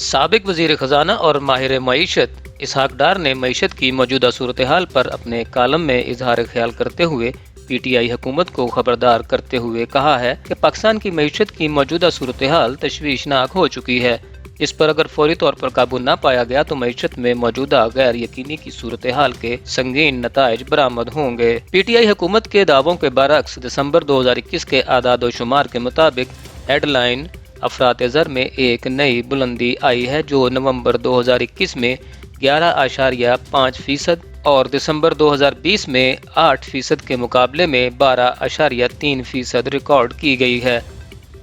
سابق وزیر خزانہ اور ماہر معیشت اسحاق ڈار نے معیشت کی موجودہ صورتحال پر اپنے کالم میں اظہار خیال کرتے ہوئے پی ٹی آئی حکومت کو خبردار کرتے ہوئے کہا ہے کہ پاکستان کی معیشت کی موجودہ صورتحال تشویشناک ہو چکی ہے۔ اس پر اگر فوری طور پر قابو نہ پایا گیا تو معیشت میں موجودہ غیر یقینی کی صورتحال کے سنگین نتائج برآمد ہوں گے۔ پی ٹی آئی حکومت کے دعووں کے برعکس دسمبر 2021 کے اعداد و شمار کے مطابق ہیڈ لائن افراط زر میں ایک نئی بلندی آئی ہے، جو نومبر 2021 میں 11.5% اور دسمبر 2020 میں 8% کے مقابلے میں 12.3% ریکارڈ کی گئی ہے۔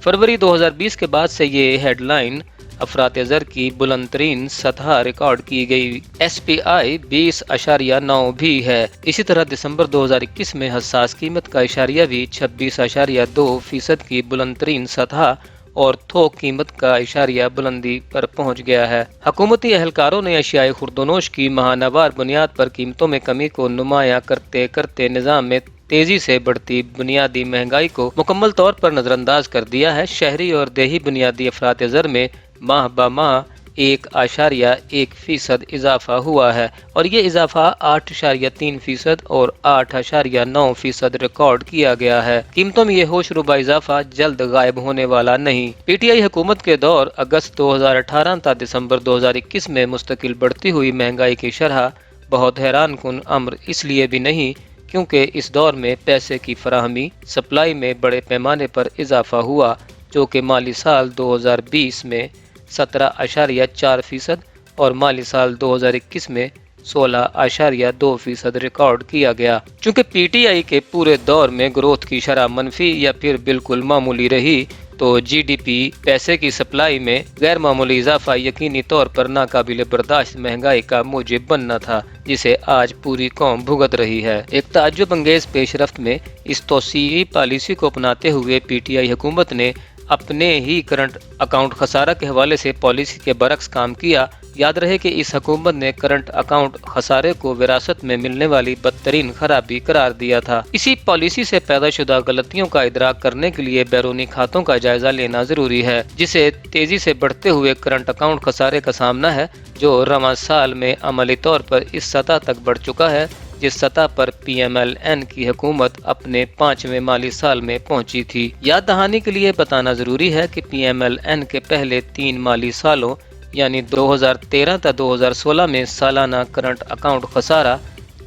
فروری 2020 کے بعد سے یہ ہیڈ لائن افراط زر کی بلند ترین سطح ریکارڈ کی گئی۔ ایس پی آئی 20.9 بھی ہے۔ اسی طرح دسمبر 2021 میں حساس قیمت کا اشاریہ بھی 26.2% کی بلند ترین سطح اور تھوک قیمت کا اشاریہ بلندی پر پہنچ گیا ہے۔ حکومتی اہلکاروں نے اشیائے خوردونوش کی ماہانہ وار بنیاد پر قیمتوں میں کمی کو نمایاں کرتے کرتے نظام میں تیزی سے بڑھتی بنیادی مہنگائی کو مکمل طور پر نظر انداز کر دیا ہے۔ شہری اور دیہی بنیادی افراط زر میں ماہ بہ ماہ 1.1% اضافہ ہوا ہے اور یہ اضافہ 8.3% اور 8.9% ریکارڈ کیا گیا ہے۔ قیمتوں میں یہ ہوش ربا اضافہ جلد غائب ہونے والا نہیں۔ پی ٹی آئی حکومت کے دور اگست 2018 تا دسمبر 2021 میں مستقل بڑھتی ہوئی مہنگائی کی شرح بہت حیران کن امر اس لیے بھی نہیں کیونکہ اس دور میں پیسے کی فراہمی سپلائی میں بڑے پیمانے پر اضافہ ہوا، جو کہ مالی سال 2020 میں 17.4% اور مالی سال 2021 میں 16.2% ریکارڈ کیا گیا۔ چونکہ پی ٹی آئی کے پورے دور میں گروتھ کی شرح منفی یا پھر بالکل معمولی رہی، تو جی ڈی پی پیسے کی سپلائی میں غیر معمولی اضافہ یقینی طور پر ناقابل برداشت مہنگائی کا موجب بننا تھا، جسے آج پوری قوم بھگت رہی ہے۔ ایک تعجب انگیز پیش رفت میں اس توسیعی پالیسی کو اپناتے ہوئے پی ٹی آئی حکومت نے اپنے ہی کرنٹ اکاؤنٹ خسارہ کے حوالے سے پالیسی کے برعکس کام کیا۔ یاد رہے کہ اس حکومت نے کرنٹ اکاؤنٹ خسارے کو وراثت میں ملنے والی بدترین خرابی قرار دیا تھا۔ اسی پالیسی سے پیدا شدہ غلطیوں کا ادراک کرنے کے لیے بیرونی کھاتوں کا جائزہ لینا ضروری ہے، جسے تیزی سے بڑھتے ہوئے کرنٹ اکاؤنٹ خسارے کا سامنا ہے، جو رواں سال میں عملی طور پر اس سطح تک بڑھ چکا ہے جس سطح پر پی ایم ایل این کی حکومت اپنے 5ویں مالی سال میں پہنچی تھی۔ یاد دہانی کے لیے بتانا ضروری ہے کہ پی ایم ایل این کے پہلے 3 مالی سالوں یعنی 2013 تا 2016 میں سالانہ کرنٹ اکاؤنٹ خسارہ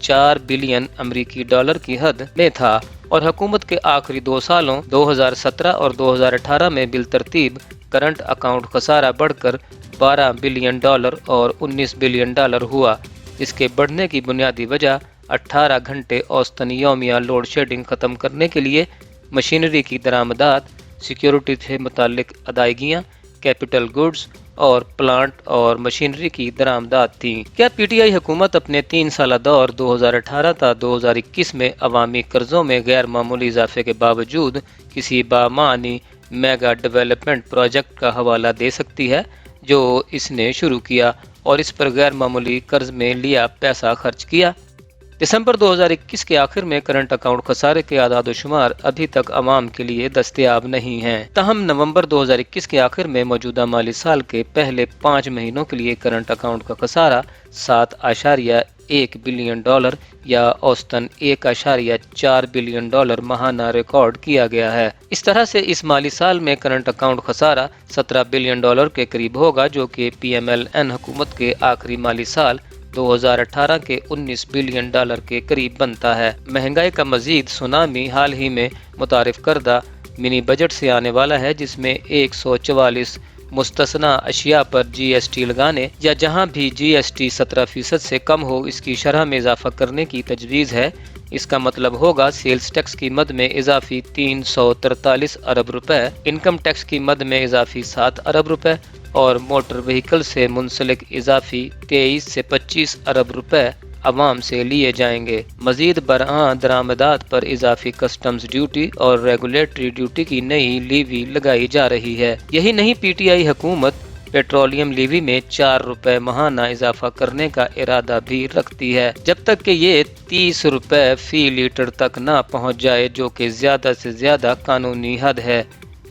4 بلین امریکی ڈالر کی حد میں تھا اور حکومت کے آخری 2 سالوں 2017 اور 2018 میں بالترتیب کرنٹ اکاؤنٹ خسارہ بڑھ کر 12 بلین ڈالر اور 19 بلین ڈالر ہوا۔ اس کے بڑھنے کی بنیادی وجہ 18 گھنٹے اوسطاً یومیہ لوڈ شیڈنگ ختم کرنے کے لیے مشینری کی درآمدات، سیکیورٹی سے متعلق ادائیگیاں، کیپٹل گڈز اور پلانٹ اور مشینری کی درآمدات تھیں۔ کیا پی ٹی آئی حکومت اپنے 3 سالہ دور 2018 تا 2021 میں عوامی قرضوں میں غیر معمولی اضافے کے باوجود کسی بامعنی میگا ڈیولپمنٹ پروجیکٹ کا حوالہ دے سکتی ہے جو اس نے شروع کیا اور اس پر غیر معمولی قرض میں لیا پیسہ خرچ کیا؟ دسمبر 2021 کے آخر میں کرنٹ اکاؤنٹ خسارے کے اعداد و شمار ابھی تک عوام کے لیے دستیاب نہیں ہیں۔ تاہم نومبر 2021 کے آخر میں موجودہ مالی سال کے پہلے 5 مہینوں کے لیے کرنٹ اکاؤنٹ کا خسارہ 7.1 بلین ڈالر یا اوسطاً 1.4 بلین ڈالر ماہانہ ریکارڈ کیا گیا ہے۔ اس طرح سے اس مالی سال میں کرنٹ اکاؤنٹ خسارہ 17 بلین ڈالر کے قریب ہوگا، جو کہ پی ایم ایل این حکومت کے آخری مالی سال 2018 کے 19 بلین ڈالر کے قریب بنتا ہے۔ مہنگائی کا مزید سونامی حال ہی میں متعارف کردہ منی بجٹ سے آنے والا ہے، جس میں 144 مستثنی اشیاء پر جی ایس ٹی لگانے یا جہاں بھی جی ایس ٹی 17% سے کم ہو اس کی شرح میں اضافہ کرنے کی تجویز ہے۔ اس کا مطلب ہوگا سیلز ٹیکس کی مد میں اضافی 343 ارب روپے، انکم ٹیکس کی مد میں اضافی 7 ارب روپے اور موٹر وہیکل سے منسلک اضافی 23 سے 25 ارب روپے عوام سے لیے جائیں گے۔ مزید برآں درآمدات پر اضافی کسٹمز ڈیوٹی اور ریگولیٹری ڈیوٹی کی نئی لیوی لگائی جا رہی ہے۔ یہی نہیں، پی ٹی آئی حکومت پیٹرولیم لیوی میں 4 روپے ماہانہ اضافہ کرنے کا ارادہ بھی رکھتی ہے، جب تک کہ یہ 30 روپے فی لیٹر تک نہ پہنچ جائے، جو کہ زیادہ سے زیادہ قانونی حد ہے۔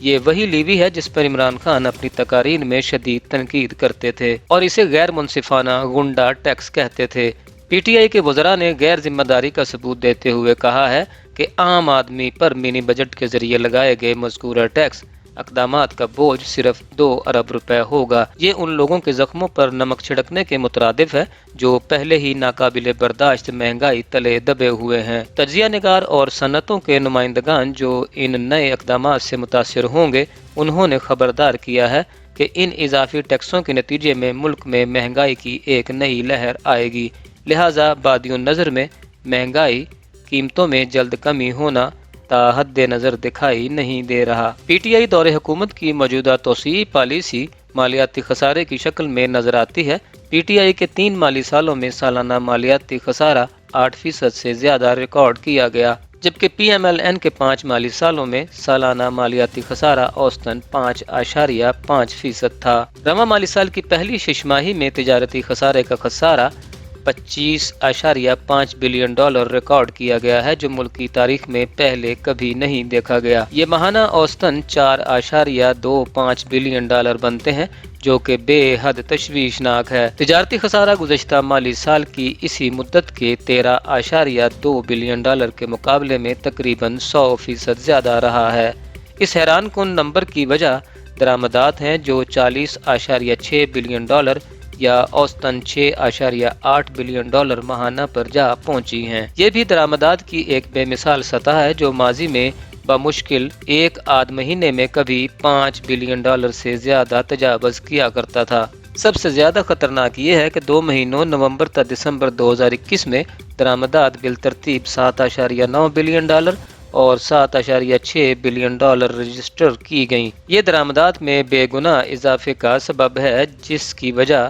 یہ وہی لیوی ہے جس پر عمران خان اپنی تقاریر میں شدید تنقید کرتے تھے اور اسے غیر منصفانہ غنڈہ ٹیکس کہتے تھے۔ پی ٹی آئی کے وزراء نے غیر ذمہ داری کا ثبوت دیتے ہوئے کہا ہے کہ عام آدمی پر منی بجٹ کے ذریعے لگائے گئے مذکورہ ٹیکس اقدامات کا بوجھ صرف 2 ارب روپے ہوگا۔ یہ ان لوگوں کے زخموں پر نمک چھڑکنے کے مترادف ہے جو پہلے ہی ناقابل برداشت مہنگائی تلے دبے ہوئے ہیں۔ تجزیہ نگار اور صنعتوں کے نمائندگان جو ان نئے اقدامات سے متاثر ہوں گے، انہوں نے خبردار کیا ہے کہ ان اضافی ٹیکسوں کے نتیجے میں ملک میں مہنگائی کی ایک نئی لہر آئے گی، لہٰذا بادی النظر میں مہنگائی قیمتوں میں جلد کمی ہونا تا حد نظر دکھائی نہیں دے رہا۔ پی ٹی آئی دور حکومت کی موجودہ توسیعی پالیسی مالیاتی خسارے کی شکل میں نظر آتی ہے۔ پی ٹی آئی کے 3 مالی سالوں میں سالانہ مالیاتی خسارہ 8% سے زیادہ ریکارڈ کیا گیا، جبکہ پی ایم ایل این کے 5 مالی سالوں میں سالانہ مالیاتی خسارہ اوسطاً 5.5% تھا۔ رواں مالی سال کی پہلی 6 ماہی میں تجارتی خسارے کا خسارہ $25.5 بلین ریکارڈ کیا گیا ہے، جو ملک کی تاریخ میں پہلے کبھی نہیں دیکھا گیا۔ یہ ماہانہ اوسطاً $4.25 بلین بنتے ہیں، جو کہ بے حد تشویشناک ہے۔ تجارتی خسارہ گزشتہ مالی سال کی اسی مدت کے $13.2 بلین کے مقابلے میں تقریباً 100% زیادہ رہا ہے۔ اس حیران کن نمبر کی وجہ درآمدات ہیں جو $40.6 بلین یا اوسطاً $6.8 بلین ماہانہ پر جا پہنچی ہیں۔ یہ بھی درآمدات کی ایک بے مثال سطح ہے جو ماضی میں بمشکل ایک آدھ مہینے میں کبھی $5 بلین سے زیادہ تجاوز کیا کرتا تھا۔ سب سے زیادہ خطرناک یہ ہے کہ 2 مہینوں نومبر تا دسمبر 2021 میں درآمدات بالترتیب $7.9 بلین اور $7.6 بلین رجسٹر کی گئیں۔ یہ درآمدات میں بے گناہ اضافے کا سبب ہے، جس کی وجہ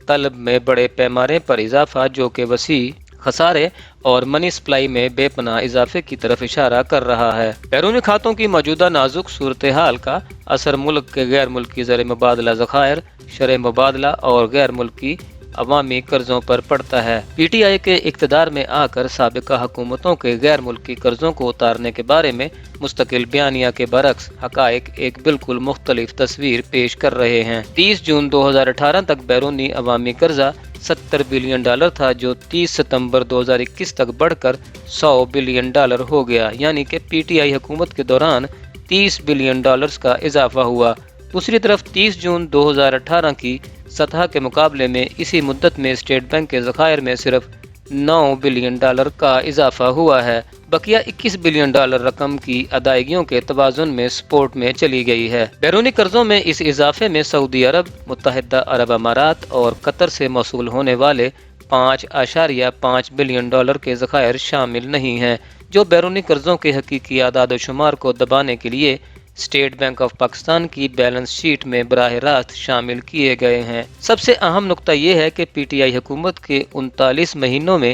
طلب میں بڑے پیمانے پر اضافہ جو کہ وسیع خسارے اور منی سپلائی میں بے پناہ اضافے کی طرف اشارہ کر رہا ہے۔ بیرونی کھاتوں کی موجودہ نازک صورتحال کا اثر ملک کے غیر ملکی زر مبادلہ ذخائر، شرح مبادلہ اور غیر ملکی عوامی قرضوں پر پڑتا ہے۔ پی ٹی آئی کے اقتدار میں آ کر سابقہ حکومتوں کے غیر ملکی قرضوں کو اتارنے کے بارے میں مستقل بیانیہ کے برعکس حقائق ایک بالکل مختلف تصویر پیش کر رہے ہیں۔ 30 جون 2018 تک بیرونی عوامی قرضہ $70 بلین تھا، جو 30 ستمبر 2021 تک بڑھ کر $100 بلین ہو گیا، یعنی کہ پی ٹی آئی حکومت کے دوران $30 بلین کا اضافہ ہوا۔ دوسری طرف 30 جون 2018 کی سطح کے مقابلے میں اسی مدت میں اسٹیٹ بینک کے ذخائر میں صرف $9 بلین کا اضافہ ہوا ہے۔ بقیہ $21 بلین رقم کی ادائیگیوں کے توازن میں سپورٹ میں چلی گئی ہے۔ بیرونی قرضوں میں اس اضافے میں سعودی عرب، متحدہ عرب امارات اور قطر سے موصول ہونے والے $5.5 بلین کے ذخائر شامل نہیں ہیں، جو بیرونی قرضوں کے حقیقی اعداد و شمار کو دبانے کے لیے اسٹیٹ بینک آف پاکستان کی بیلنس شیٹ میں براہ راست شامل کیے گئے ہیں۔ سب سے اہم نقطہ یہ ہے کہ پی ٹی آئی حکومت کے 39 مہینوں میں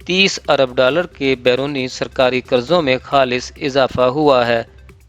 $30 ارب کے بیرونی سرکاری قرضوں میں خالص اضافہ ہوا ہے،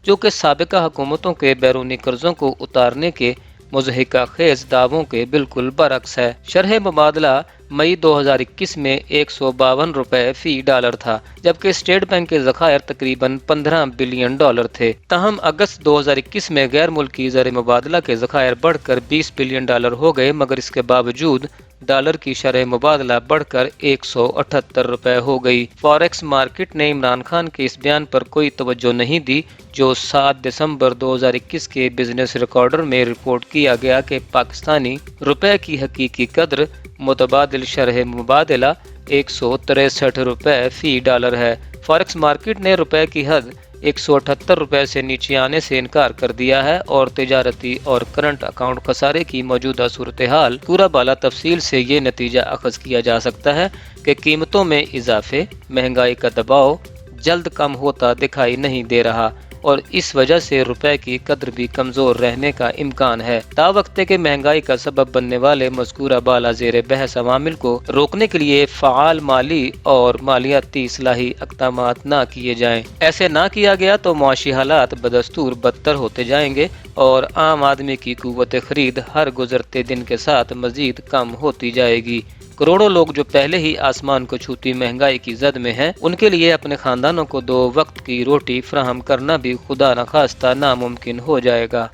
جو کہ سابقہ حکومتوں کے بیرونی قرضوں کو اتارنے کے مضحکہ خیز دعووں کے بالکل برعکس ہے۔ شرح مبادلہ مئی 2021 میں $152 فی ڈالر تھا، جبکہ اسٹیٹ بینک کے ذخائر تقریباً $15 بلین تھے۔ تاہم اگست 2021 میں غیر ملکی زر مبادلہ کے ذخائر بڑھ کر $20 بلین ہو گئے، مگر اس کے باوجود ڈالر کی شرح مبادلہ بڑھ کر $178 ہو گئی۔ فاریکس مارکیٹ نے عمران خان کے اس بیان پر کوئی توجہ نہیں دی، جو 7 دسمبر 2021 کے بزنس ریکارڈر میں رپورٹ کیا گیا کہ پاکستانی روپے کی حقیقی قدر متبادل شرح مبادلہ $163 فی ڈالر ہے۔ فاریکس مارکیٹ نے روپے کی حد $178 سے نیچے آنے سے انکار کر دیا ہے اور تجارتی اور کرنٹ اکاؤنٹ خسارے کی موجودہ صورتحال پورا بالا تفصیل سے یہ نتیجہ اخذ کیا جا سکتا ہے کہ قیمتوں میں اضافے، مہنگائی کا دباؤ جلد کم ہوتا دکھائی نہیں دے رہا اور اس وجہ سے روپے کی قدر بھی کمزور رہنے کا امکان ہے۔ تا وقت کہ مہنگائی کا سبب بننے والے مذکورہ بالا زیر بحث عوامل کو روکنے کے لیے فعال مالی اور مالیاتی اصلاحی اقدامات نہ کیے جائیں۔ ایسے نہ کیا گیا تو معاشی حالات بدستور بدتر ہوتے جائیں گے اور عام آدمی کی قوت خرید ہر گزرتے دن کے ساتھ مزید کم ہوتی جائے گی۔ کروڑوں لوگ جو پہلے ہی آسمان کو چھوتی مہنگائی کی زد میں ہیں، ان کے لیے اپنے خاندانوں کو 2 وقت کی روٹی فراہم کرنا بھی خدا نخواستہ ناممکن ہو جائے گا۔